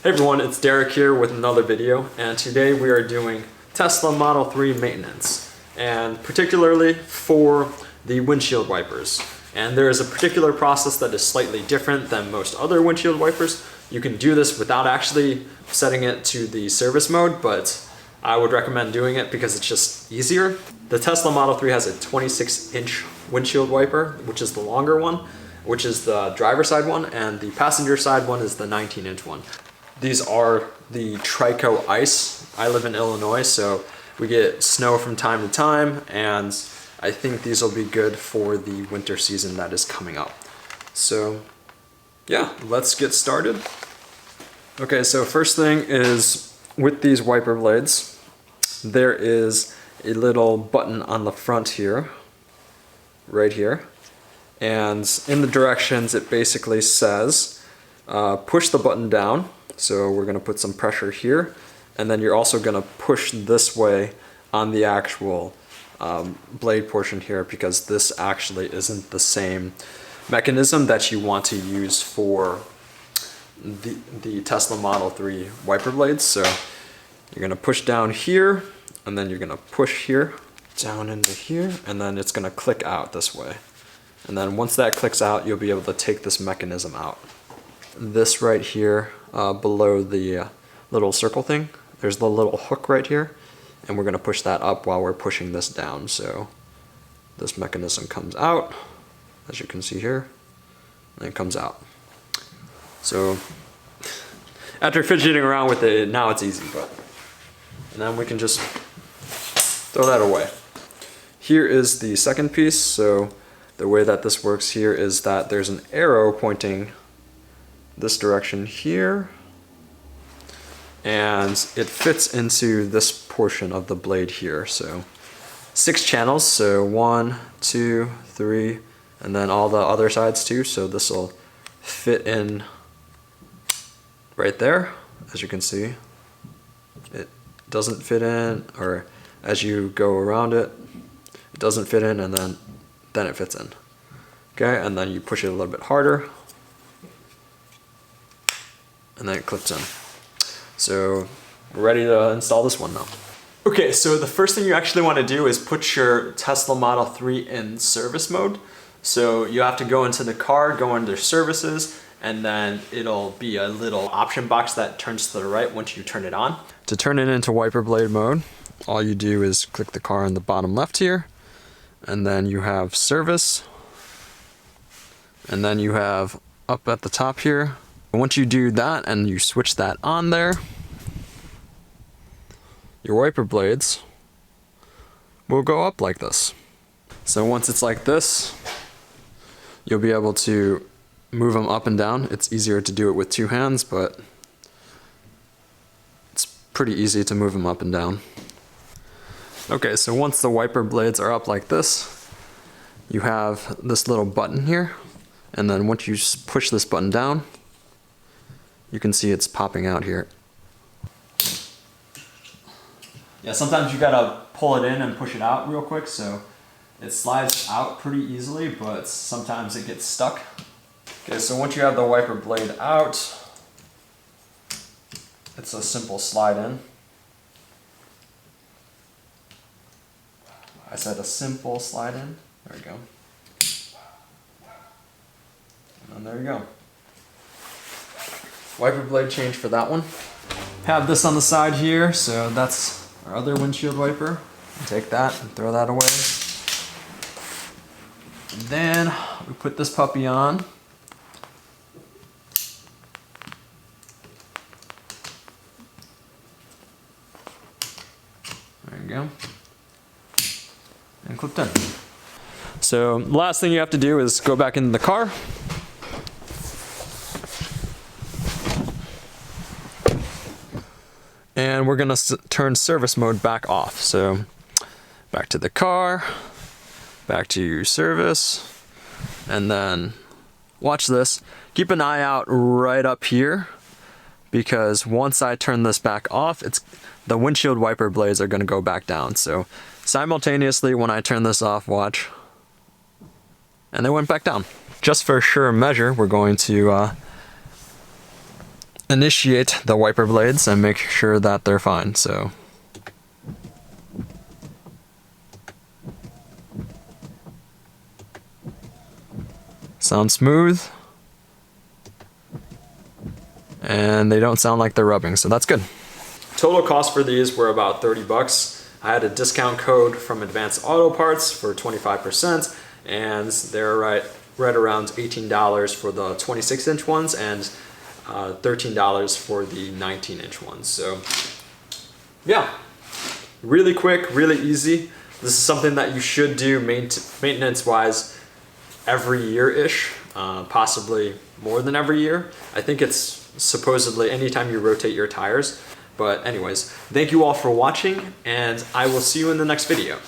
Hey everyone, it's Derrick here with another video, and today we are doing Tesla Model 3 maintenance, and particularly for the windshield wipers. And there is a particular process that is slightly different than most other windshield wipers. You can do this without actually setting it to the service mode, but I would recommend doing it because it's just easier. The Tesla Model 3 has a 26-inch windshield wiper, which is the longer one, which is the driver's side one, and the passenger side one is the 19-inch one. These are the Trico Ice. I live in Illinois, so we get snow from time to time, and I think these will be good for the winter season that is coming up. So yeah, let's get started. Okay, so first thing is with these wiper blades, there is a little button on the front here, right here. And in the directions, it basically says, push the button down. So we're gonna put some pressure here. And then you're also gonna push this way on the actual blade portion here, because this actually isn't the same mechanism that you want to use for the Tesla Model 3 wiper blades. So you're gonna push down here, and then you're gonna push here, down into here, and then it's gonna click out this way. And then once that clicks out, you'll be able to take this mechanism out. This right here, below the little circle thing, there's the little hook right here, and we're gonna push that up while we're pushing this down. So this mechanism comes out, as you can see here, and it comes out. So after fidgeting around with it, now it's easy, and then we can just throw that away. Here is the second piece. So the way that this works here is that there's an arrow pointing this direction here, and it fits into this portion of the blade here. So 6 channels, so 1, 2, 3, and then all the other sides too. So this will fit in right there. As you can see, it doesn't fit in, or as you go around it, it doesn't fit in, and then it fits in. Okay, and then you push it a little bit harder, and then it clips in. So we're ready to install this one now. Okay, so the first thing you actually want to do is put your Tesla Model 3 in service mode. So you have to go into the car, go under services, and then it'll be a little option box that turns to the right once you turn it on. To turn it into wiper blade mode, all you do is click the car in the bottom left here, and then you have service, and then you have up at the top here. Once you do that and you switch that on there, your wiper blades will go up like this. So once it's like this, you'll be able to move them up and down. It's easier to do it with 2 hands, but it's pretty easy to move them up and down. Okay, so once the wiper blades are up like this, you have this little button here, and then once you push this button down, you can see it's popping out here. Yeah, sometimes you gotta pull it in and push it out real quick, so it slides out pretty easily, but sometimes it gets stuck. Okay, so once you have the wiper blade out, it's a simple slide in. I said a simple slide in. There we go. And there you go. Wiper blade change for that one. Have this on the side here, so that's our other windshield wiper. Take that and throw that away. And then we put this puppy on. There you go. And clipped in. So last thing you have to do is go back into the car. And we're gonna turn service mode back off. So back to the car, back to your service, and then watch this. Keep an eye out right up here, because once I turn this back off, the windshield wiper blades are gonna go back down. So simultaneously when I turn this off, watch, and they went back down. Just for sure measure, we're going to initiate the wiper blades and make sure that they're fine. So sound smooth, and they don't sound like they're rubbing, so that's good. Total cost for these were about 30 bucks. I had a discount code from Advanced Auto Parts for 25%, and they're right around $18 for the 26-inch ones and $13 for the 19-inch ones. So yeah, really quick, really easy. This is something that you should do maintenance-wise every year-ish, possibly more than every year. I think it's supposedly anytime you rotate your tires. But anyways, thank you all for watching, and I will see you in the next video.